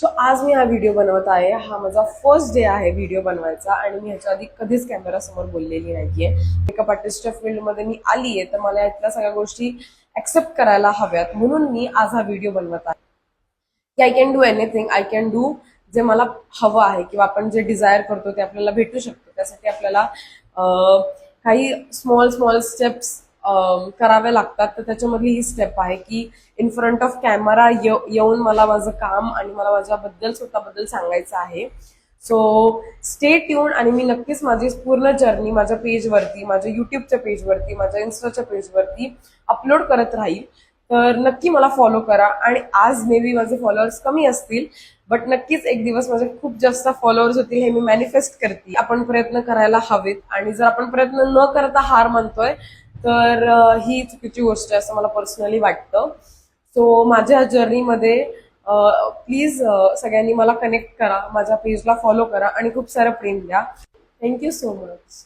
So आज मी हा video बनवत आहे. हा माझा फर्स्ट डे आहे व्हिडिओ बनवायचा आणि मी ह्याच्या आधी कधीच कॅमेरा समोर बोललेली नाहीये. मेकअप आर्टिस्टच्या फील्डमध्ये मी आली आहे तर मला यातल्या सगळ्या गोष्टी ऍक्सेप्ट करायला हव्यात, म्हणून मी आज हा व्हिडिओ बनवत आहे. की I can do anything, I can do जे मला हवं आहे किंवा आपण जे डिझायर करतो ते आपल्याला भेटू शकतो. त्यासाठी आपल्याला काही स्मॉल स्मॉल स्टेप्स करावे लागतात. तर त्याच्यामधली ही स्टेप आहे की इन फ्रंट ऑफ कॅमेरा येऊन मला माझं काम आणि मला माझ्याबद्दल स्वतःबद्दल सांगायचं आहे. सो स्टे ट्यून आणि मी नक्कीच माझी पूर्ण जर्नी माझ्या पेजवरती, माझ्या युट्यूबच्या पेजवरती, माझ्या इन्स्टाच्या पेजवरती अपलोड करत राहील. तर नक्की मला फॉलो करा. आणि आज मे बी माझे फॉलोअर्स कमी असतील, बट नक्कीच एक दिवस माझे खूप जास्त फॉलोअर्स होतील हे मी मॅनिफेस्ट करते. आपण प्रयत्न करायला हवेत आणि जर आपण प्रयत्न न करता हार मानतोय तर ही चुकीची गोष्ट आहे असं मला पर्सनली वाटतं. सो माझ्या जर्नीमध्ये प्लीज सगळ्यांनी मला कनेक्ट करा, माझ्या पेजला फॉलो करा आणि खूप सारं प्रेम द्या. Thank you so much.